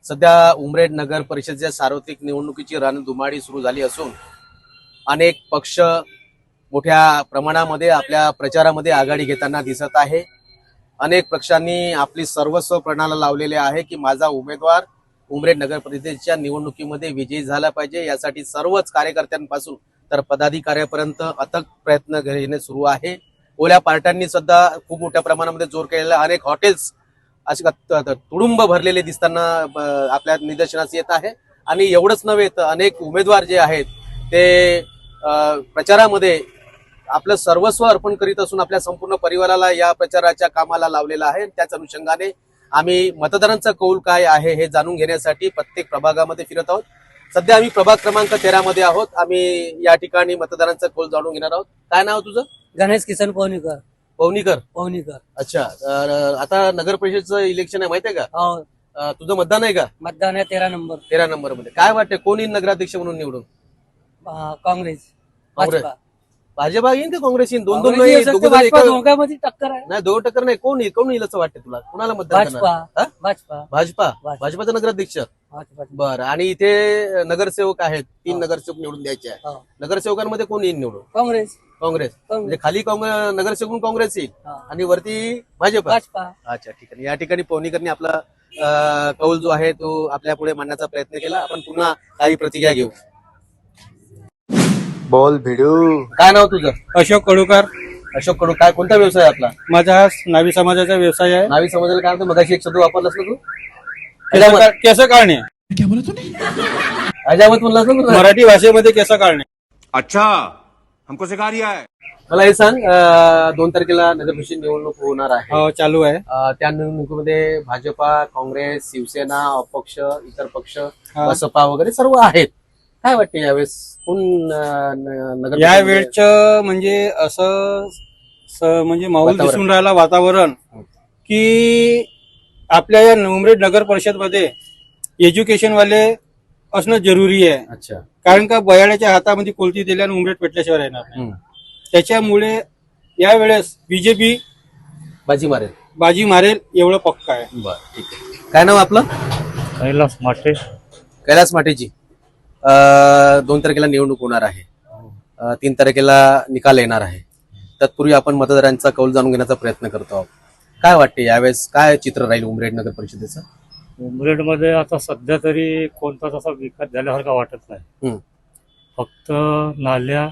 सध्या उमरेड नगर परिषदेच्या सार्वत्रिक निवडणुकीची रणधुमाळी सुरू झाली असून अनेक पक्ष मोठ्या प्रमाणामध्ये आपल्या प्रचारामध्ये आघाडी घेताना दिसत आहे। अनेक पक्षांनी आपली सर्वस्व पणाला लावलेले आहे की माझा उमेदवार उमरेड नगर परिषदेच्या निवडणुकीमध्ये विजयी झाला पाहिजे। यासाठी सर्वच कार्यकर्त्यांपासून तर पदाधिकाऱ्यांपर्यंत अथक प्रयत्न घेणे सुरू आहे। ओल्या पार्ट्यांनी सुद्धा खूप मोठ्या प्रमाणामध्ये जोर केलेला, अनेक हॉटेल्स असे तुडुंब भरलेले दिसताना आपल्या निदर्शनास येत आहे। आणि एवढंच नव्हे तर अनेक उमेदवार जे आहेत ते प्रचारामध्ये आपलं सर्वस्व अर्पण करीत असून आपल्या संपूर्ण परिवाराला या प्रचाराच्या कामाला लावलेला आहे। त्याच अनुषंगाने आम्ही मतदारांचा कौल काय आहे हे जाणून घेण्यासाठी प्रत्येक प्रभागामध्ये फिरत आहोत। सध्या आम्ही प्रभाग क्रमांक 13 मध्ये आहोत। आम्ही या ठिकाणी मतदारांचा कौल जाणून घेणार आहोत। काय नाव तुझं? गणेश किसन पवनीकर. पवनीकर अच्छा। आता नगर परिषदेचं इलेक्शन आहे, माहिती आहे का? हो, तुझं मतदान आहे का? मतदान आहे 13 नंबर मध्ये। काय वाटतं कोण येईल नगराध्यक्ष म्हणून निवडून? काँग्रेस. भाजपा येईन का काँग्रेस येईन? दोन दोघांमध्ये टक्कर आहे. नाही, दोन टक्कर नाही। कोण येईल असं वाटतं तुला? कोणाला मतदान करणार? भाजपाचा नगराध्यक्ष। बरं, आणि इथे नगरसेवक आहेत, 3 नगरसेवक निवडून द्यायचे आहे। नगरसेवकांमध्ये कोण येईल निवडून? काँग्रेस. म्हणजे खाली नगरसेवक काँग्रेस येईल आणि वरती भाजपा। अच्छा, ठीक आहे। या ठिकाणी पवनीकरने आपला कौल जो आहे तो आपल्या पुढे मांडण्याचा प्रयत्न केला। आपण पुन्हा काही प्रतिक्रिया घेऊ। बोल भिडू, काय नाव तुझं? अशोक कडूकर. काय कोणता व्यवसाय आपला? माझा हा नावी समाजाचा व्यवसाय आहे. नावी समाजाला काय म्हणतो? मगाशी एक शब्द वापरलास ना तू, केस काढणे. अजावत म्हणलास ना तू? मराठी भाषेमध्ये केस काढणे. अच्छा, हमको सिखा रिया है. मला हे सांग, 2 तारखेला नगर परिषद निवडणूक होणार आहे. हो, चालू आहे. त्या निवडणुकीमध्ये भाजपा, काँग्रेस, शिवसेना, अपक्ष, इतर पक्ष, बसपा वगैरे सर्व आहेत। काय वाटते यावेळेस कोण नगर? या वेळचं म्हणजे असं म्हणजे माहोल दिसून राहिला वातावरण की आपल्या या उमरेड नगर परिषद मध्ये एज्युकेशन वाले असणं जरुरी आहे। अच्छा, कारण का बयाड्याच्या हातामध्ये कोलती दिल्याने उमरेड पेटल्याशिवाय राहणार नाही। त्याच्यामुळे यावेळेस बीजेपी बाजी मारेल एवढं पक्का आहे। बरं, ठीक आहे। काय नाव आपलं? कैलास माटेजी। 2 तारखेला निवडणूक होणार आहे, 3 तारखेला निकाल येणार आहे। तत्पूर्वी आपण मतदारांचा कौल जाणून घेण्याचा प्रयत्न करतो आहोत। काय वाटते यावेळेस काय चित्र राहील उमरेड नगर परिषदेचं? उमरेडमध्ये आता सध्या तरी कोणताच असा विकास झाल्यासारखा वाटत नाही। फक्त नाल्या,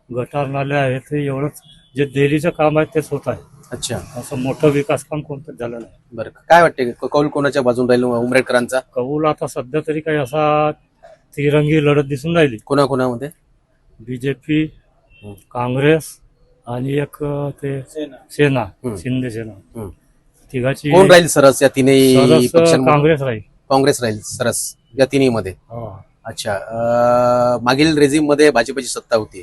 गटार नाल्या आहेत, ते एवढंच जे डेलीचं काम आहे तेच होत आहे। अच्छा, असं मोठं विकास काम कोणतंच झालं नाही। बरं, काय वाटते कौल कोणाच्या बाजून राहील उमरेडकरांचा? कौल आता सध्या तरी काही असा तिरंगी लढत दिसून राहिली। कोणामध्ये? बीजेपी, काँग्रेस आणि एक ते सेना, शिंदे सेना, तिघाची कोण राहील सरस या तिन्ही पक्षांमध्ये? काँग्रेस राहील सरस या तिन्ही मध्ये। अच्छा, मागील रेझिम मध्ये भाजपची सत्ता होती,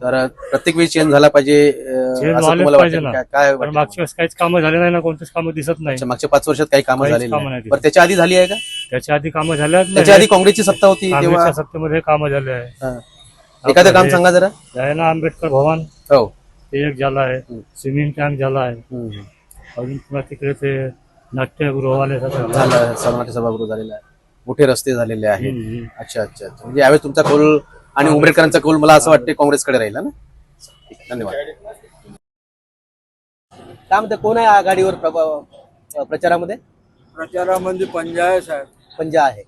तर प्रत्येक वेळी चेंज झाला पाहिजे असं तुम्हाला वाटतं? काय मागच्या वेळेस काहीच कामं झाले नाही ना, कोणतेच कामं दिसत नाही। मागच्या 5 वर्षात काही कामं झाली नाही, पण त्याच्या आधी झाली आहे का? त्याच्या आधी कामं झाल्या, त्याच्या आधी काँग्रेसची सत्ता होती तेव्हा सत्तेमध्ये कामं झाले आहे। एखादं काम सांगा जरा। आहे ना, आंबेडकर भवन, हो, ते एक झालं आहे, स्विमिंग टँक झाला आहे, अजून पुन्हा तिकडे ते नाट्यगृहवाले झालं, सर्वनाट्य सभागृह झालेलं आहे, मोठे रस्ते झालेले आहेत। अच्छा, म्हणजे यावेळेस तुमचा कौल आणि उमरेडकरांचा कौल मला असं वाटतं काँग्रेसकडे राहील ना? धन्यवाद। काय म्हणते, कोण आहे आघाडीवर प्रचारामध्ये? पंजा आहे साहेब. पंजा आहे।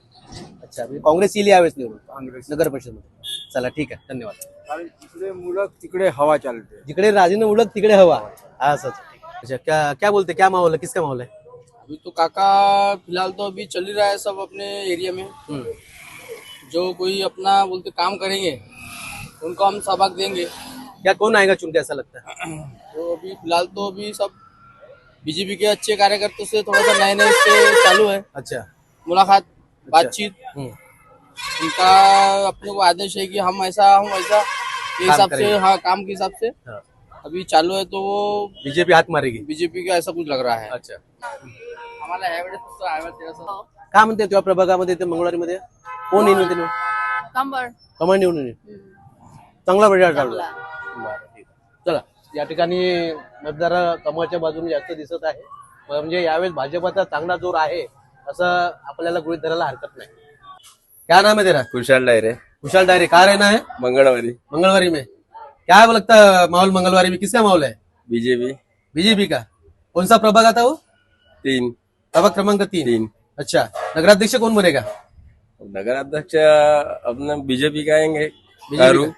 अच्छा, म्हणजे काँग्रेस येईल यावेळेस निवडून काँग्रेस नगर परिषदेमध्ये। चला, ठीक आहे, धन्यवाद। कारण जिकडे मुलक तिकडे हवा चालते, जिकडे राजेंद्र उलट तिकडे हवा। अच्छा, क्या बोलते, क्या माहौल है, किसका माहौल है? अभी तो काका फिलहाल तो अभी चल ही रहा है सब अपने एरिया में। जो कोई अपना बोलते काम करेंगे उनको हम सहभाग देंगे। क्या कौन आएगा चुन के, ऐसा लगता है? तो अभी फिलहाल तो अभी सब बीजेपी के अच्छे कार्यकर्ताओं से थोड़ा सा नए से चालू है। अच्छा, मुलाकात, बातचीत। उनका अपने को आदेश है कि हम ऐसा के हिसाब से, हाँ, काम के हिसाब से अभी चालू है। तो वो बीजेपी हाथ मारेगी, बीजेपी का ऐसा कुछ लग रहा है। अच्छा, आम्हाला ह्यावेळेस काय म्हणते तुझ्या प्रभागामध्ये ते मंगळवारीमध्ये कोण येईल म्हणते? कमळ निवडून येईल, चांगला प्रचार चालू आहे। बरं, ठीक आहे। चला, या ठिकाणी मतदार कमळच्या बाजूने जास्त दिसत आहे, म्हणजे यावेळेस भाजपचा चांगला जोर आहे असं आपल्याला गृहीत धरायला हरकत नहीं। क्या नाम है तेरा? कुशाल डायरे कुशाल डायरे, कहाँ रहना है? मंगलवारी मंगलवारी में। क्या लगता है माहौल मंगलवारी में, किसका माहौल है? बीजेपी बीजेपी का। कौन सा प्रभाग आता है वो? 3 प्रभाग क्रमांक 3। 3 अच्छा, नगराध्यक्ष कौन बनेगा? नगर अध्यक्ष अपना बीजेपी का आएंगे BJP कारू का?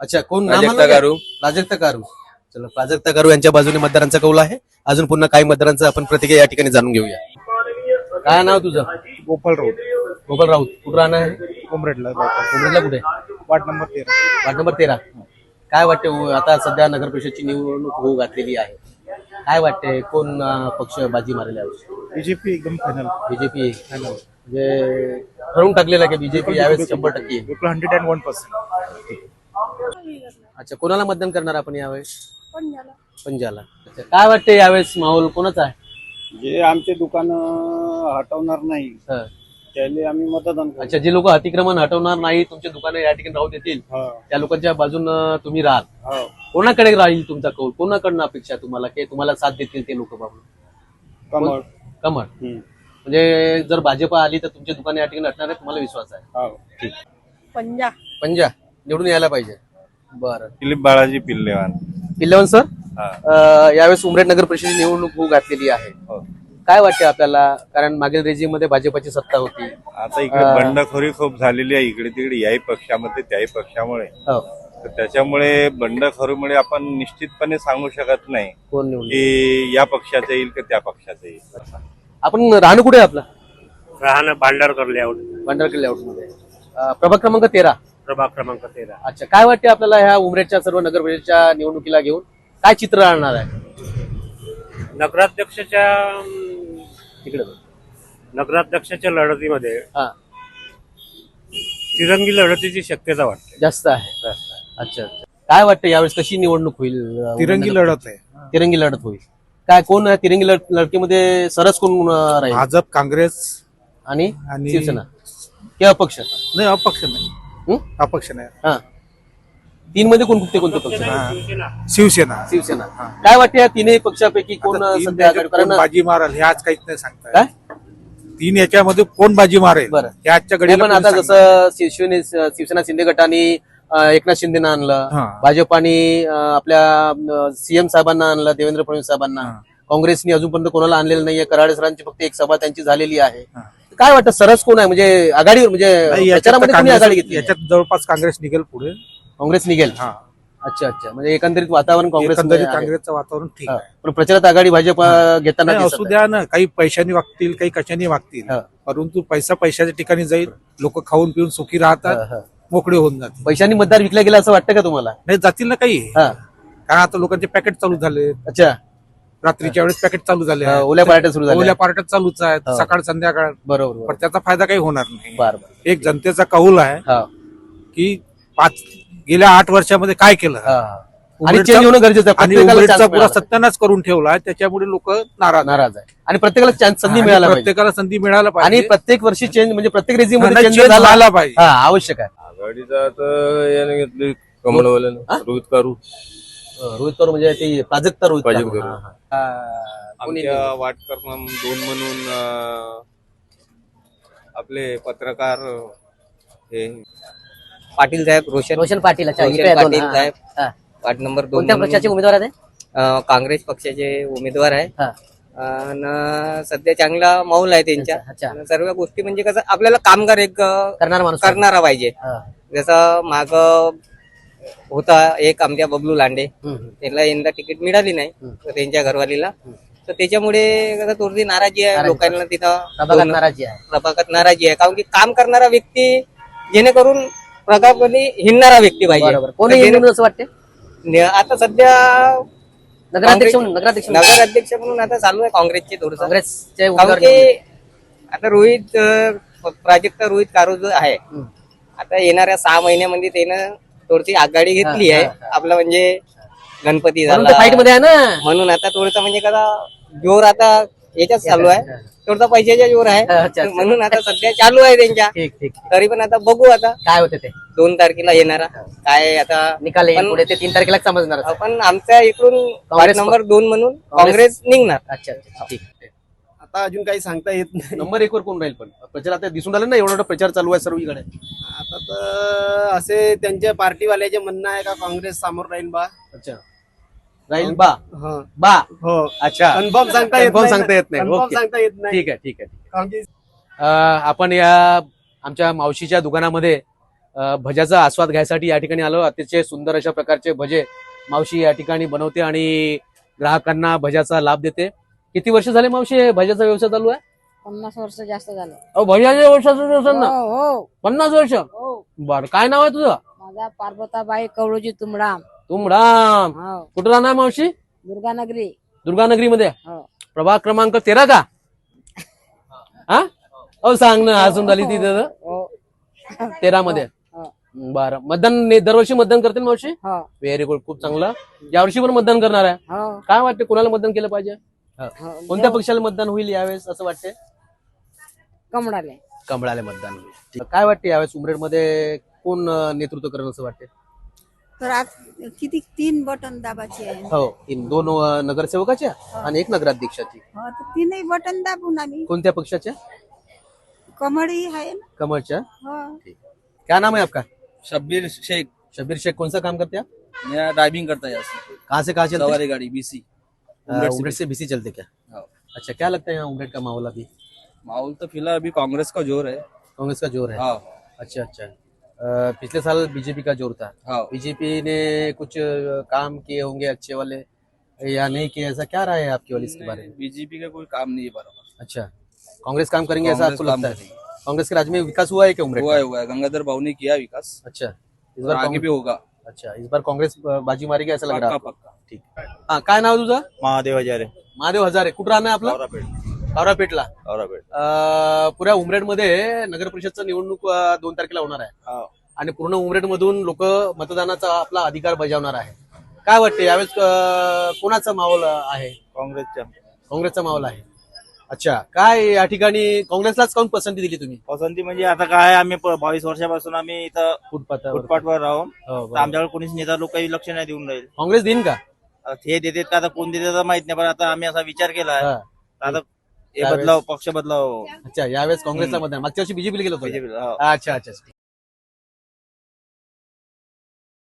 अच्छा, कोण नाम प्राजक्ता आलं का? कारू. प्राजक्ता कारू। चलो, प्राजक्ता कारू यांच्या बाजूने मतदारांचा कौल आहे। अजून पुन्हा काही मतदारांचं आपण प्रतिक्रिया या ठिकाणी जाणून घेऊया। काय नाव तुझं? गोपाल राऊत गोपाल राऊत, कुठं राहणार आहे? कोमरेडला उमरेडला कुठे? Ward number 13 ward number 13। काय वाटते आता सध्या नगर परिषदची निवडणूक होऊ घातलेली आहे, काय वाटते कोण पक्ष बाजी मारेल यावेळी? बीजेपी एकदम फायनल बीजेपी म्हणजे ठरवून टाकलेलं आहे की बीजेपी यावेळेस 100% येईल। 101%. अच्छा, कोणाला मतदान करणार आपण यावेळेस? पंजाला। अच्छा, काय वाटते यावेळेस माहोल कोणाचा आहे? जे आमचे दुकान हटवणार नाही हं. त्याले आम्ही मतदान करू. अच्छा, जे लोक अतिक्रमण हटवणार नाही, तुमचे दुकाने या ठिकाणी राहू देतील, हो. त्या लोकांच्या बाजून तुम्ही राहाल। हो. कोणाकडे राहील तुमचा कौल? कोणाकडनं अपेक्षा तुम्हाला की तुम्हाला साथ देतील ते लोक बाबू? कमळ. कमळ। हम्म. म्हणजे जर भाजप आली तर तुमचे दुकाने या ठिकाणी हटणार आहे, तुम्हाला विश्वास आहे? हो. ठीक। पंजा पंजा निवडून यायला पाहिजे। बरं, दिलीप बाळाजी पिल्लेवान. पिल्लेवन सर, हा. यावेळेस उमरेड नगर परिषदेची निवडणूक होऊ घातलेली आहे, हो. काय वाटते आपल्याला? कारण मागील रेजिम मध्ये भाजपची सत्ता होती। आता इकडे बंडखोरी खूप झालेली आहे, इकडे तिकडे याही पक्षामध्ये त्याही पक्षामुळे. हो, तर त्याच्यामुळे बंडखोरीमुळे आपण निश्चितपणे सांगू शकत नाही कोण निवडून? की या पक्षाचं येईल की त्या पक्षाचं येईल. आपण राहणं कुठे आहे आपलं? राहणं भांडारकर लेआउट, भांडारकर लेआउट मध्ये, प्रभाग क्रमांक 13। प्रभाग क्रमांक 13. अच्छा, काय वाटते आपल्याला ह्या उमरेडच्या सर्व नगर परिषदेच्या निवडणुकीला घेऊन काय चित्र राहणार आहे? नगराध्यक्षाच्या तिकडे नगराध्यक्षाच्या लढतीमध्ये हा तिरंगी लढतीची शक्यता वाटते. जास्त आहे। अच्छा अच्छा, काय वाटतं यावेळेस कशी निवडणूक होईल? तिरंगी लढत आहे. तिरंगी लढत होईल। काय कोण आहे तिरंगी लढतीमध्ये? सरस कोण राहील? भाजप, काँग्रेस आणि आणि- शिवसेना की अपक्ष? नाही, अपक्ष नाही. हं? अपक्ष नाही. हा, 3 मध्ये कोणते कोणते पक्ष? शिवसेना. शिवसेना। काय वाटते या तिन्ही पक्षापैकी कोण आता 3 सध्या आघाडी? कोण कारण बाजी मारेल हे आज काहीच नाही सांगता काय? येत. 3 याच्यामध्ये कोण बाजी मारेल बरं. हे आजच्या नाही, घडीला पण कोणी आता सांगता जसं शिवसेना शिंदे गटाने एकनाथ शिंदेना आणलं, हा. भाजपाने आपल्या सीएम साहेबांना आणलं, देवेंद्र फडणवीस साहेबांना, हा. काँग्रेसने अजूनपर्यंत कोणाला आणलेलं नाहीये, कराडे सरांची फक्त एक सभा त्यांची झालेली आहे। हा. काय वाटतं सरस कोण आहे? म्हणजे आघाडीवर म्हणजे नाही, याच्यात प्रचारामध्ये कोणी काँग्रेस- आघाडी घेतली? याच्यात जवळपास काँग्रेस निघेल पुढे. काँग्रेस निघेल। हा. अच्छा अच्छा, म्हणजे एकंदरीत वातावरण काँग्रेस एकंदरीत काँग्रेसचं वातावरण ठीक आहे. पण प्रचारात आघाडी भाजप घेताना नाही, दिसत असू आहे. द्या ना, काही पैशाने वागतील, काही कशाने वागतील, हा. परंतु पैसा पैशाच्या ठिकाणी जाईल, लोक खाऊन पिऊन सुखी राहतात, हा. मोकळे होऊन जातील. पैशांनी मतदार विकला गेला असं वाटतं का तुम्हाला? नाही, जातील ना काही, हा. कारण आता लोकांचे पॅकेट चालू झाले, अच्छा, रात्रीच्या वेळेस पॅकेट चालू झाले आहेत. ओल्या पार्ट्या सुरू झाल्या. ओल्या पार्ट्या चालूच आहेत, हा. सकाळ संध्याकाळ, बरोबर पण त्याचा फायदा काही होणार नाही. बरं बरं. एक जनतेचा कौल आहे हा की गेल्या 8 वर्षामध्ये काय केलं, हा. आणि उमरेडचा- चेंज होणं गरजेचं आहे. आणि प्रत्येकाला उमरेडचा chance पुरा मिळाला सत्यानाश करून ठेवला, त्याच्यामुळे लोक नाराज नाराज आहे आणि प्रत्येकाला चान्स संधी आणि मिळायला पाहिजे प्रत्येकाला संधी मिळायला आणि पाहिजे प्रत्येक वर्षी चेंज म्हणजे प्रत्येक रेजिम आणि मध्ये change चेंज झाला झाला पाहिजे. हा आवश्यक आहे। आघाडीचा आता याने घेतली कमळवाल्यानं रोहित कारू. रोहित कौर म्हणजे ते प्राजक्ता रोहित प्राजक्ता कौर. कौर. हा, हा. कोणी आमच्या वार्ड क्रमांक 2 म्हणून आपले पत्रकार हे पाटील साहेब रोशन पाटील. अच्छा, इकडे आहेत दोन. पाटील हा, साहेब हा. वार्ड नंबर 2 कोणत्या पक्षाचे उमेदवार आहेत? काँग्रेस पक्षाचे उमेदवार आहे. हा. आणि सध्या चांगला माहोल आहे त्यांच्या. अच्छा. आणि सर्व गोष्टी म्हणजे कसं आपल्याला कामगार एक करणारा माणूस करणारा पाहिजे. हा. जसं माग होता एक आमच्या बबलू लांडे, हम्म. त्यांना यंदा तिकीट मिळाली नाही तर त्यांच्या घरवालीला, तर त्याच्यामुळे कसं थोडी नाराजी आहे नाराजी. लोकांना तिथं. प्रभागात नाराजी आहे. प्रभागात नाराजी आहे कारण की काम करणारा व्यक्ती जेणेकरून प्रभागामध्ये हिंडणारा व्यक्ती पाहिजे. बरोबर. कोणी तर निवडून असं वाटते? आता सध्या नगराध्यक्ष म्हणून नगराध्यक्ष म्हणून. नगराध्यक्ष म्हणून आता चालू आहे काँग्रेसचे थोडंसं. काँग्रेसचे कारण उमेदवार की आता प्राजक्ता रोहित कारू जो आहे, हम्म. आता येणाऱ्या 6 महिन्यामध्ये त्यानं थोडीशी आघाडी घेतली आहे. आपला म्हणजे गणपती म्हणून झाला फाईट मध्ये आहे ना. म्हणून आता थोडंसं म्हणजे कसा जोर आता याच्यात चालू आहे, थोडसा पैशाचा जोर आहे. अच्छा, अच्छा. म्हणून आता सध्या चालू आहे त्यांच्या. ठीक ठीक. तरी पण आता बघू आता काय होते ते 2 तारखेला येणारा काय आता निकाल येईल पण- पुढे, ते 3 तारखेला समजणार. आपण आमच्या इकडून वार्ड काँग्रेस नंबर 2 म्हणून काँग्रेस निघणार. अच्छा अच्छा, ठीक. आता अजून काही सांगता येत नाही. नंबर 1 वर कोण राहील? पण प्रचार आता दिसून आलं ना, एवढा मोठा प्रचार चालू आहे सर्वीकडे. आता तर असे त्यांच्या पार्टीवाल्याचे म्हणणं आहे का काँग्रेस समोर राहील बा. अच्छा, राहील बा. हा. बा. हो, अच्छा, कन्फर्म सांगता येत Confirm नाही. सांगता येत नाही. Confirm okay. सांगता येत नाही. ठीक आहे, ठीक आहे. कारण की आपण या आमच्या मावशीच्या दुकानामध्ये भज्याचा आस्वाद घ्यायसाठी या ठिकाणी आलो. अतिशय सुंदर अशा प्रकारचे भजे मावशी या ठिकाणी बनवते आणि ग्राहकांना भज्याचा लाभ देते. किती वर्ष झाले मावशी हे भज्याचा व्यवसाय चालू आहे? 50 वर्ष जास्त झालं. अहो, भज्याच्या व्यवसायाचं व्यवसाय ना हो 50 वर्ष. हो. बरं, काय नाव आहे तुझं? माझा पार्वताबाई कवळूजी तुमडाम. तुमडाम. हो. कुठं राहणार मावशी? दुर्गानगरी. दुर्गानगरीमध्ये. हो. प्रभाग क्रमांक 13 का? हा, अहो सांग ना, हसून झाली ती तिथं. हो. 13 मध्ये. हो. बरं, मतदान दरवर्षी मतदान करते ना मावशी? हो. व्हेरी गुड, खूप चांगलं. यावर्षी पण मतदान करणार आहे. हो. काय वाटते, कोणाला मतदान केलं पाहिजे? हो. कोणत्या पक्षाला मतदान होईल यावेळेस असं वाटते? कमळाले. कमळाला मतदान होईल. ठीक. काय वाटते यावेळेस उमरेडमध्ये कोण नेतृत्व करेल असं वाटते? तर आज किती 3 बटन दाबाचे आहे. हो, 2 नगरसेवकाच्या आणि 1 नगराध्यक्षाची. हो, तर 3ही बटन दाबून आम्ही. कोणत्या पक्षाच्या? कमळी आहे ना. कमळच्या. हो. क्या नाम है आपका? शब्बीर शेख. शब्बीर शेख. कौन सा काम करते हैं आप? मैं ड्राइविंग करता है यहाँ से। कहाँ से कहाँ चलते हैं? सवारी गाड़ी बीसी। उमरेड से बीसी चलते क्या? हाँ। अच्छा, क्या लगता है यहाँ उमरेड का माहौल अभी? माहौल तो फिलहाल अभी कांग्रेस का जोर है। कांग्रेस का जोर है। हाँ अच्छा अच्छा। पिछले साल बीजेपी का जोर था। हाँ। बीजेपी ने कुछ काम किए होंगे अच्छे वाले या नहीं किए, ऐसा क्या राय है आपकी वाली इसके बारे में? बीजेपी का कोई काम नहीं है बराबर। अच्छा, कांग्रेस काम करेंगे ऐसा कांग्रेस आपको काम लगता है? करेगी। कांग्रेस के राज्य में विकास हुआ है क्या उमरेड का? हुआ है गंगाधर बाबू ने किया विकास। अच्छा, इस और बार आगे भी होगा। अच्छा, इस बार कांग्रेस बाजी मारेगी ऐसा लग रहा है पक्का आपको? पक्का। ठीक. हा, काय नाव तुझं? महादेव हजारे. महादेव हजारे. कुठं राहणं आहे आपलं? कावरापेठला. पुऱ्या उमरेड मध्ये नगर परिषदचा निवडणूक 2 तारखेला होणार आहे आणि पूर्ण उमरेड मधून लोक मतदानाचा आपला अधिकार बजावणार आहे. काय वाटते यावेळेस कोणाचा माहोल आहे? काँग्रेसचा माहोल आहे. अच्छा, काय या ठिकाणी काँग्रेसलाच काऊन पसंती दिली तुम्ही? पसंती म्हणजे आता काय आम्ही 22 वर्षापासून आम्ही इथं फुटपाथवर. फुटपाथवर राहून हो, तर बरोबर. आमच्याकडे कोणीच नेता लोक काही लक्ष नाही देऊन राहील. काँग्रेस देईन का? आता हे देतात का आता कोण देतात माहित नाही, पण आता आम्ही असा विचार केला आहे हा. आता हे त्यावेळेस- बदलाव पक्ष बदलाव अच्छा, यावेळेस काँग्रेसला मतदान. मागच्या वर्षी बीजेपीला गेलो होतो. BJP ला, हो. अच्छा अच्छा.